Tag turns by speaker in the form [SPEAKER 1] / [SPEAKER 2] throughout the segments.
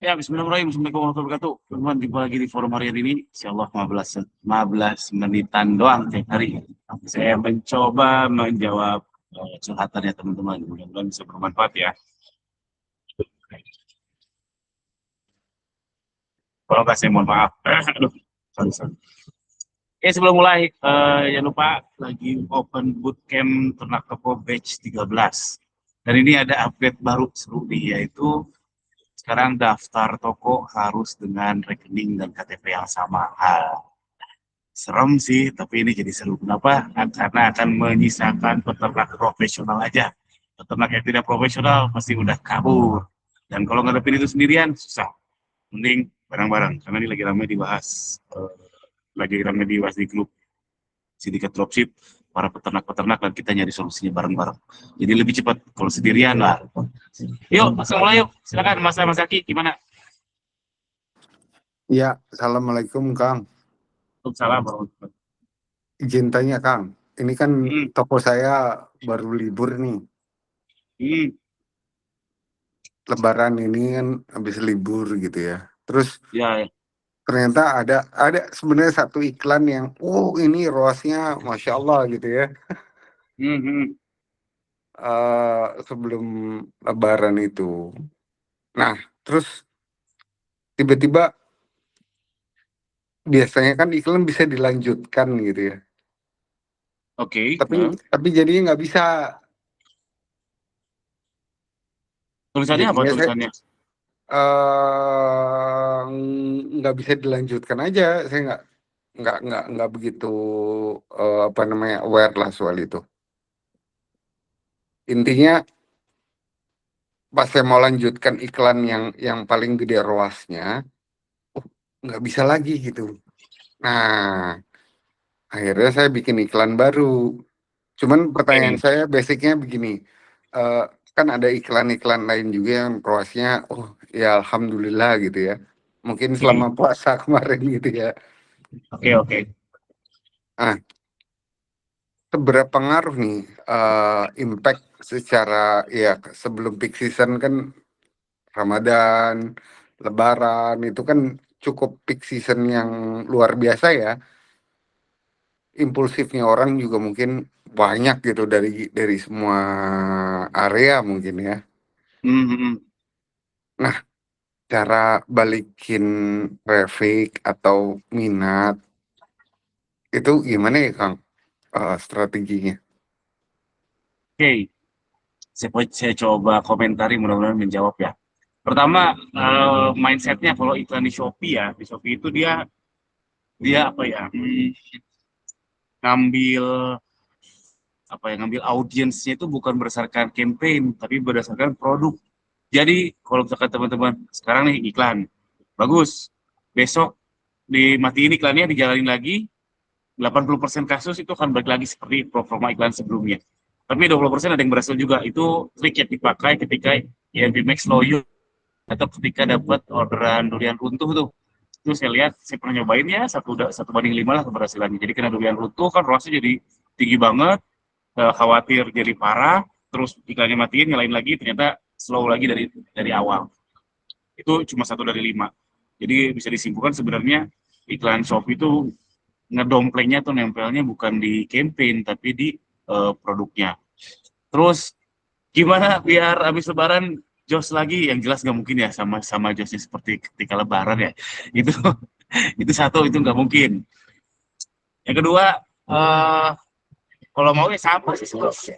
[SPEAKER 1] Ya, bismillahirrahmanirrahim. Assalamualaikum warahmatullahi wabarakatuh. Teman, jumpa lagi di forum hari ini. Insyaallah 15 menitan doang tiap hari. Saya mencoba menjawab curhatannya teman-teman. Mudah-mudahan bisa bermanfaat ya. Kalau nggak, saya mohon maaf. Aduh, sorry. Sebelum mulai, jangan lupa lagi open bootcamp Ternak Toko Batch 13. Dan ini ada update baru seru nih, yaitu sekarang daftar toko harus dengan rekening dan KTP yang sama. Serem sih, tapi ini jadi seru. Kenapa? Karena akan menyisakan peternak profesional aja. Peternak yang tidak profesional pasti udah kabur. Dan kalau ngadepin itu sendirian, susah. Mending bareng-bareng. Karena ini lagi ramai dibahas. Lagi ramai dibahas di grup sindikat dropship. Para peternak-peternak dan kita nyari solusinya bareng-bareng. Jadi lebih cepat. Kalau sendirian lah. Yuk, langsung mulai yuk. Silakan Mas Aki, gimana?
[SPEAKER 2] Ya, Assalamualaikum Kang.
[SPEAKER 1] Salam.
[SPEAKER 2] Izin tanya Kang, ini kan
[SPEAKER 1] Hmm,
[SPEAKER 2] toko saya baru libur nih.
[SPEAKER 1] hmm,
[SPEAKER 2] Lebaran ini kan habis libur gitu ya. Terus
[SPEAKER 1] ya,
[SPEAKER 2] ternyata ada sebenarnya satu iklan yang, ini ROAS-nya Masya Allah gitu ya.
[SPEAKER 1] hmm, hmm.
[SPEAKER 2] Sebelum Lebaran itu. Nah, terus tiba-tiba biasanya kan iklan bisa dilanjutkan gitu ya.
[SPEAKER 1] Oke.
[SPEAKER 2] Tapi jadinya nggak bisa.
[SPEAKER 1] Tulisannya apa
[SPEAKER 2] Jadinya saya
[SPEAKER 1] tulisannya?
[SPEAKER 2] eh nggak bisa dilanjutkan aja. Saya nggak begitu apa namanya aware lah soal itu. Intinya pas saya mau lanjutkan iklan yang paling gede ROAS-nya, nggak bisa lagi gitu. Nah, akhirnya saya bikin iklan baru. Cuman pertanyaan
[SPEAKER 1] Oke.
[SPEAKER 2] saya basicnya begini, eh, kan ada iklan-iklan lain juga yang ROAS-nya, ya alhamdulillah gitu ya. Mungkin selama puasa kemarin gitu ya.
[SPEAKER 1] Oke.
[SPEAKER 2] Ah, seberapa ngaruh nih impact secara ya sebelum peak season kan Ramadan, Lebaran itu kan cukup peak season yang luar biasa ya. Impulsifnya orang juga mungkin banyak gitu dari semua area mungkin ya.
[SPEAKER 1] Hmm.
[SPEAKER 2] Nah, cara balikin traffic atau minat itu gimana ya Kang strateginya?
[SPEAKER 1] Oke. Saya coba komentari, mudah-mudahan menjawab ya. Pertama, mindsetnya kalau iklan di Shopee ya, di Shopee itu dia dia apa ya? Ngambil ngambil audiensnya itu bukan berdasarkan campaign, tapi berdasarkan produk. Jadi kalau misalkan teman-teman sekarang nih iklan bagus, besok dimatiin iklannya, dijalanin lagi, 80% kasus itu akan balik lagi seperti performa iklan sebelumnya. Tapi 20% ada yang berhasil juga. Itu trik yang dipakai ketika IMB Max loyo atau ketika dapat orderan durian runtuh tuh. Itu saya lihat, saya pernah nyobain ya, satu banding 5 lah keberhasilannya. Jadi kena durian runtuh kan rosnya jadi tinggi banget, khawatir jadi parah, terus iklannya matiin, nyalain lagi, ternyata slow lagi dari awal. Itu cuma 1 dari 5. Jadi bisa disimpulkan sebenarnya iklan Shopee itu ngedomplengnya tuh nempelnya bukan di campaign tapi di produknya. Terus gimana biar habis Lebaran jos lagi? Yang jelas nggak mungkin ya sama josnya seperti ketika Lebaran ya. Itu itu satu, itu nggak mungkin. Yang kedua, eh kalau mau ya sama sih sebenarnya.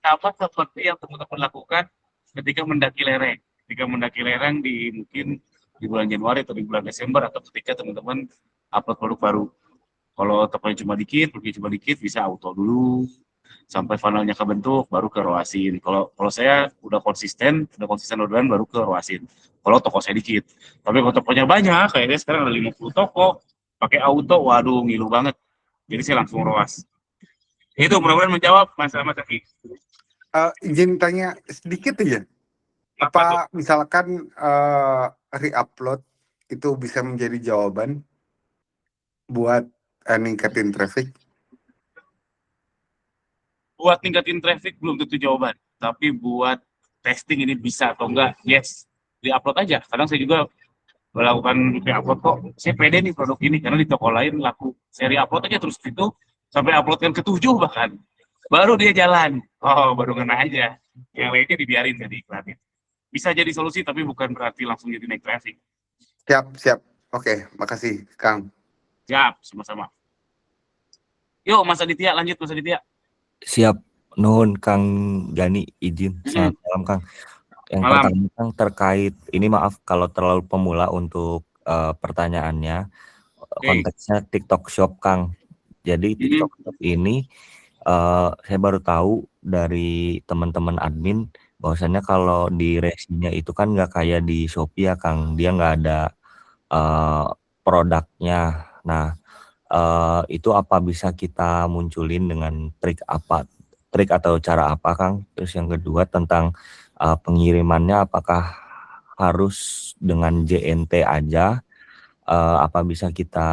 [SPEAKER 1] Sama seperti yang teman-teman lakukan ketika mendaki lereng. Ketika mendaki lereng di mungkin di bulan Januari atau di bulan Desember, atau ketika teman-teman upload produk baru. Kalau topnya cuma dikit, pergi cuma dikit, bisa auto dulu sampai funnelnya kebentuk, baru ke roasin. Kalau kalau saya udah konsisten orderan, baru ke roasin. Kalau toko saya dikit. Tapi kalau tokonya banyak, kayaknya sekarang ada 50 toko, pakai auto, waduh ngilu banget. Jadi saya langsung roas. Itu mudah-mudahan menjawab masalah Mas Aki.
[SPEAKER 2] Izin tanya sedikit aja.
[SPEAKER 1] Apa tuh?
[SPEAKER 2] Apa misalkan re-upload itu bisa menjadi jawaban buat ningkatin traffic?
[SPEAKER 1] Buat ningkatin traffic belum tentu jawaban, tapi buat testing ini bisa atau enggak, yes. di-upload aja. Kadang saya juga melakukan upload kok, saya pede nih produk ini karena di toko lain laku. Saya upload aja terus itu sampai upload yang ke-7 bahkan. Baru dia jalan. Oh, baru kena aja. Yang lainnya dibiarin jadi iklanin. Bisa jadi solusi tapi bukan berarti langsung jadi naik traffic.
[SPEAKER 2] Siap. Oke, makasih Kang.
[SPEAKER 1] Siap, sama-sama. Yuk, Mas Aditya, lanjut Mas Aditya.
[SPEAKER 3] Siap, nuhun Kang Gani, izin. Selamat malam Kang. Yang
[SPEAKER 1] Malam.
[SPEAKER 3] pertama Kang terkait ini, maaf kalau terlalu pemula untuk pertanyaannya. Konteksnya TikTok Shop Kang. Jadi TikTok Shop ini saya baru tahu dari teman-teman admin bahwasannya kalau di resinya itu kan nggak kayak di Shopee ya Kang, dia nggak ada produknya. Nah, itu apa bisa kita munculin dengan trik atau cara apa Kang? Terus yang kedua tentang pengirimannya, apakah harus dengan JNT aja? Apa bisa kita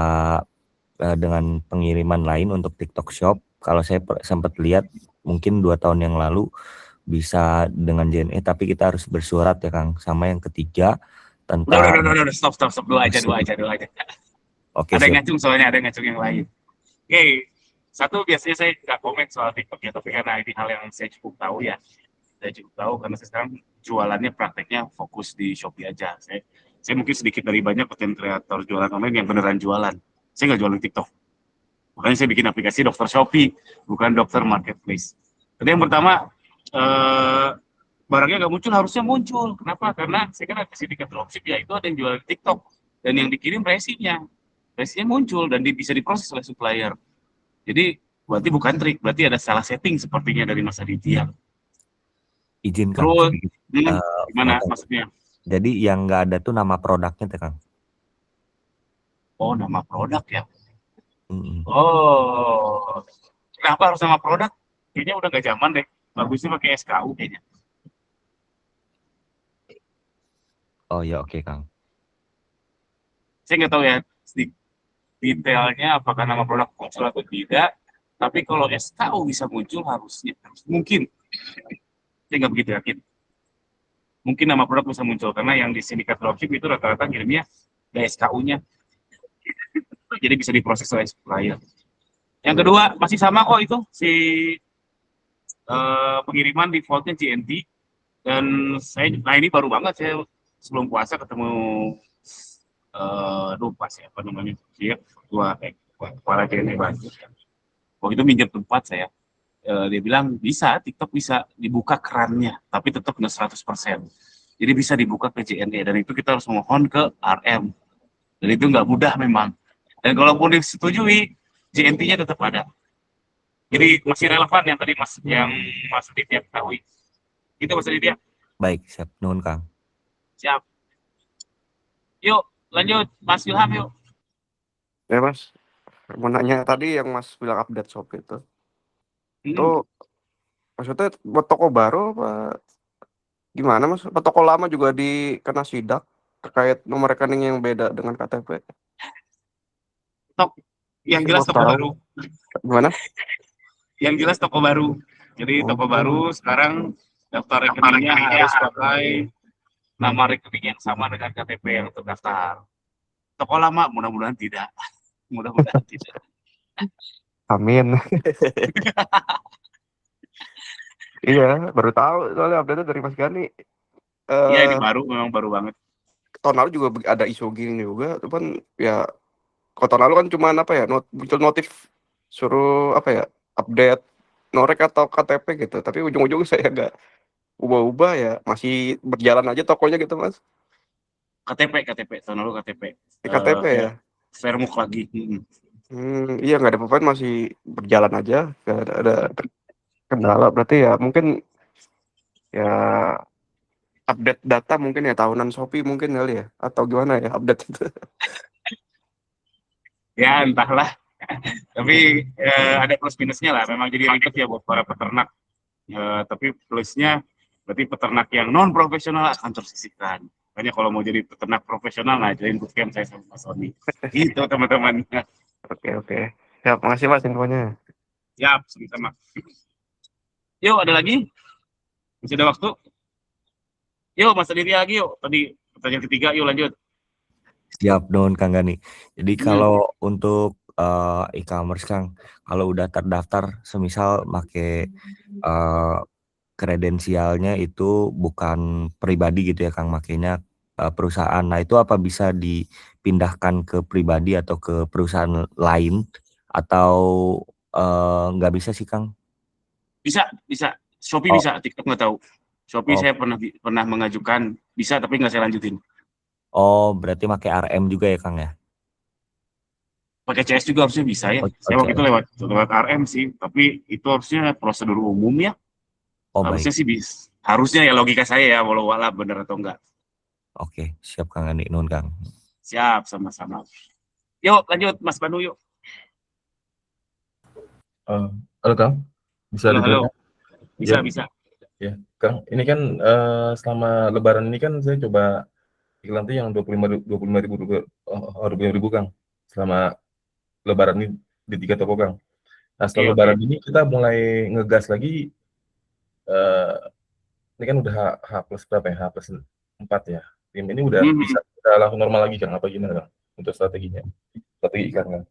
[SPEAKER 3] dengan pengiriman lain untuk TikTok Shop? Kalau saya sempat lihat mungkin 2 tahun yang lalu bisa dengan JNE, tapi kita harus bersurat ya Kang. Sama yang ketiga tentang
[SPEAKER 1] Udah, stop dulu aja.
[SPEAKER 3] Oke,
[SPEAKER 1] ada
[SPEAKER 3] siap.
[SPEAKER 1] ngacung, soalnya ada ngacung yang lain. Oke, satu biasanya saya nggak komen soal TikTok ya, tapi karena ini hal yang saya cukup tahu ya. Saya cukup tahu karena saya sekarang jualannya prakteknya fokus di Shopee aja. Saya mungkin sedikit dari banyak konten kreator jualan online yang beneran jualan. Saya nggak jualan TikTok. Makanya saya bikin aplikasi dokter Shopee, bukan dokter marketplace. Jadi yang pertama, barangnya nggak muncul, harusnya muncul. Kenapa? Karena saya kan ada sindikat dropship, ya itu ada yang jual di TikTok. Dan yang dikirim resinya muncul dan bisa diproses oleh supplier. Jadi berarti bukan trik, berarti ada salah setting sepertinya dari Mas Aditya.
[SPEAKER 3] Izin Kang.
[SPEAKER 1] Terus, gimana maksudnya?
[SPEAKER 3] Jadi yang nggak ada tuh nama produknya tuh Kang.
[SPEAKER 1] Oh, nama produk ya.
[SPEAKER 3] Mm-mm.
[SPEAKER 1] Oh, kenapa harus nama produk? Kayaknya udah nggak zaman deh. Bagusnya pakai SKU kayaknya.
[SPEAKER 3] Oh ya, oke Kang.
[SPEAKER 1] Saya nggak tahu ya detailnya apakah nama produk muncul atau tidak. Tapi kalau SKU bisa muncul harusnya, mungkin. Saya nggak begitu yakin. Mungkin nama produk bisa muncul karena yang di sindikat dropship itu rata-rata kirimnya ada SKU-nya. Jadi bisa diproses oleh supplier. Yang kedua masih sama kok itu si pengiriman defaultnya JNT, dan nah ini baru banget saya sebelum puasa ketemu lupa siapa namanya dia kepala JNT Bandung. Waktu itu minjem tempat saya, dia bilang bisa TikTok bisa dibuka kerannya tapi tetap nggak 100%. Jadi bisa dibuka ke JNE dan itu kita harus mohon ke RM. Dan itu nggak mudah memang. Dan kalaupun disetujui, JNT-nya tetap ada. Jadi masih relevan yang tadi Mas Aditya ketahui. Itu Mas Aditya.
[SPEAKER 3] Baik, siap. Nuhun Kang.
[SPEAKER 1] Siap. Yuk, lanjut Mas Ilham yuk.
[SPEAKER 2] Ya Mas, mau nanya tadi yang Mas bilang update Shopee itu maksudnya buat toko baru apa gimana Mas? Apa toko lama juga dikena sidak terkait nomor rekening yang beda dengan KTP?
[SPEAKER 1] Yang jelas toko baru.
[SPEAKER 2] Gimana?
[SPEAKER 1] Yang jelas toko baru. Jadi toko baru sekarang daftar rekeningnya harus pakai nama rekening yang sama dengan KTP yang terdaftar. Toko lama mudah-mudahan tidak. Mudah-mudahan tidak.
[SPEAKER 2] Amin. Iya, baru tahu soalnya update dari Mas Gani.
[SPEAKER 1] Iya, ini memang baru banget.
[SPEAKER 2] Tahun lalu juga ada isu gini juga, cuman ya tahun lalu kan cuma muncul notif suruh update norek atau KTP gitu, tapi ujung-ujungnya saya agak ubah-ubah ya, masih berjalan aja tokonya gitu Mas.
[SPEAKER 1] KTP tahun lalu KTP.
[SPEAKER 2] KTP ya.
[SPEAKER 1] Vermuk lagi.
[SPEAKER 2] Iya nggak ada apa-apa, masih berjalan aja, nggak ada kendala. Berarti ya mungkin ya update data mungkin ya tahunan Shopee mungkin kali ya, atau gimana ya update itu.
[SPEAKER 1] Ya entahlah. Tapi ada plus minusnya lah. Memang jadi ribet ya buat para peternak. Tapi plusnya berarti peternak yang non profesional akan tersisihkan. Makanya kalau mau jadi peternak profesional, ngajarin bootcamp saya sama Mas Sony. Gitu teman-teman.
[SPEAKER 2] Oke. Ya, makasih Mas infonya.
[SPEAKER 1] Siap, sama-sama. Yuk, ada lagi? Masih ada waktu? Yuk, Mas Aditya lagi yuk. Tadi Pertanyaan ketiga, yuk lanjut.
[SPEAKER 3] Siap Don Kang Gani. Jadi kalau untuk e-commerce Kang, kalau udah terdaftar, semisal make kredensialnya itu bukan pribadi gitu ya Kang, makanya perusahaan. Nah itu apa bisa dipindahkan ke pribadi atau ke perusahaan lain atau nggak bisa sih Kang?
[SPEAKER 1] Bisa. Shopee
[SPEAKER 3] Oh,
[SPEAKER 1] bisa, TikTok nggak tahu. Shopee
[SPEAKER 3] oh,
[SPEAKER 1] saya pernah mengajukan, bisa tapi nggak saya lanjutin.
[SPEAKER 3] oh berarti pakai RM juga ya Kang ya?
[SPEAKER 1] Pakai CS juga harusnya bisa ya.
[SPEAKER 3] Oh,
[SPEAKER 1] Saya waktu itu
[SPEAKER 3] CS.
[SPEAKER 1] lewat RM sih, tapi itu harusnya prosedur umum ya.
[SPEAKER 3] Oh baik.
[SPEAKER 1] Harusnya sih bisa. Harusnya ya, logika saya ya, walau walau bener atau enggak.
[SPEAKER 3] Oke, siap Kang Gani, nun Kang.
[SPEAKER 1] Siap, sama-sama. Yuk lanjut Mas Banu yuk.
[SPEAKER 4] Halo Kang, bisa
[SPEAKER 1] Halo,
[SPEAKER 4] didengar? Ya,
[SPEAKER 1] bisa.
[SPEAKER 4] ya. Kang, ini kan selama Lebaran ini kan saya coba iklan tuh yang 25.000 Kang, selama Lebaran ini di 3 toko Kang. Nah setelah
[SPEAKER 1] Oke.
[SPEAKER 4] Lebaran ini kita mulai ngegas lagi. eh, ini kan udah H plus berapa ya? H plus 4 ya. Tim ini udah bisa langsung normal lagi Kang? Apa gimana Kang? Untuk strateginya, strategi iklan Kang?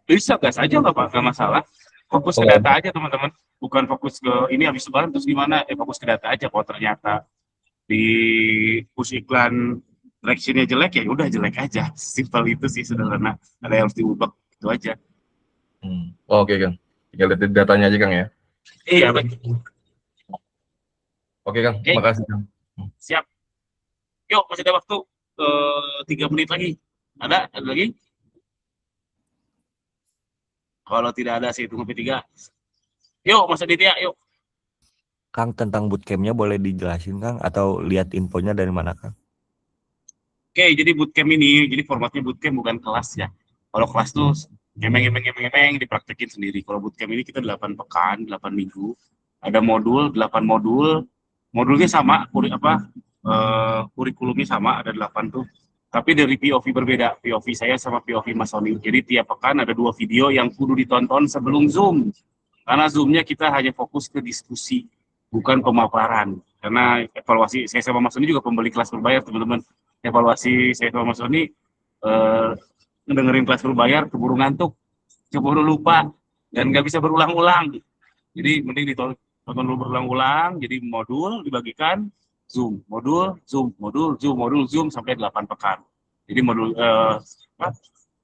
[SPEAKER 1] Bisa gas aja nggak masalah. Fokus
[SPEAKER 4] Oh,
[SPEAKER 1] ke
[SPEAKER 4] nggak
[SPEAKER 1] data
[SPEAKER 4] ada.
[SPEAKER 1] aja teman-teman. Bukan fokus ke ini habis Lebaran terus gimana. Fokus ke data aja. Kalau ternyata di push iklan directionnya jelek, ya udah jelek aja. Simpel itu sih, sederhana. Ada yang harus diubah, itu aja.
[SPEAKER 4] Oh, oke Kang. Tinggal lihat datanya aja Kang ya.
[SPEAKER 1] Iya betul.
[SPEAKER 4] Oke Kang,
[SPEAKER 1] Oke,
[SPEAKER 4] makasih Kang.
[SPEAKER 1] siap. Yuk, masih ada waktu 3 menit lagi. Ada lagi? Kalau tidak ada, saya tunggu P3. Yuk, Mas Aditya, yuk.
[SPEAKER 3] Kang, tentang bootcampnya boleh dijelasin Kang atau lihat infonya dari mana Kang?
[SPEAKER 1] Oke, jadi bootcamp ini, jadi formatnya bootcamp bukan kelas ya. Kalau kelas tuh ngemeng dipraktekin sendiri. Kalau bootcamp ini kita 8 pekan, 8 minggu. Ada modul, 8 modul. Modulnya sama, kurikulumnya sama, ada 8 tuh. Tapi dari POV berbeda, POV saya sama POV Mas Sony. Jadi tiap pekan ada 2 video yang kudu ditonton sebelum Zoom. Karena Zoom-nya kita hanya fokus ke diskusi, bukan pemaparan. Karena evaluasi saya sama Mas Sony juga pembeli kelas berbayar, teman-teman. Evaluasi saya sama Mas Sony, ngedengerin kelas berbayar, keburu ngantuk, keburu lupa, dan nggak bisa berulang-ulang. Jadi mending ditonton dulu berulang-ulang, jadi modul dibagikan, Zoom, modul, Zoom, modul, Zoom, modul, Zoom, sampai 8 pekan. Jadi modul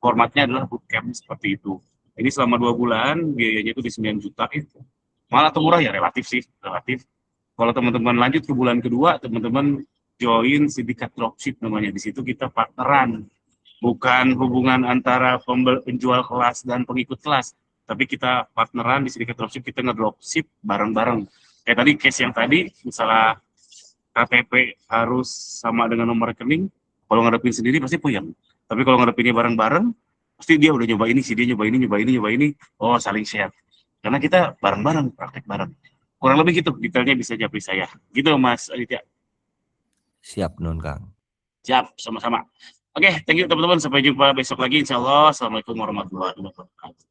[SPEAKER 1] formatnya adalah bootcamp seperti itu. Ini selama 2 bulan, biayanya itu di 9 juta itu. Malah atau murah ya, relatif sih, relatif. Kalau teman-teman lanjut ke bulan kedua, teman-teman join sindikat dropship namanya. Di situ kita partneran, bukan hubungan antara penjual kelas dan pengikut kelas, tapi kita partneran di sindikat dropship, kita ngedropship bareng-bareng. Kayak tadi case yang tadi, misalnya KTP harus sama dengan nomor rekening, kalau ngadepin sendiri pasti puyeng. Tapi kalau ngadepinnya bareng-bareng, pasti dia udah nyoba ini sih, dia nyoba ini, oh saling share. Karena kita bareng-bareng, praktek bareng. Kurang lebih gitu, detailnya bisa japri saya. Gitu Mas Aditya.
[SPEAKER 3] Siap nun Kang.
[SPEAKER 1] Siap, sama-sama. Oke, thank you teman-teman. Sampai jumpa besok lagi insya Allah. Assalamualaikum warahmatullahi wabarakatuh.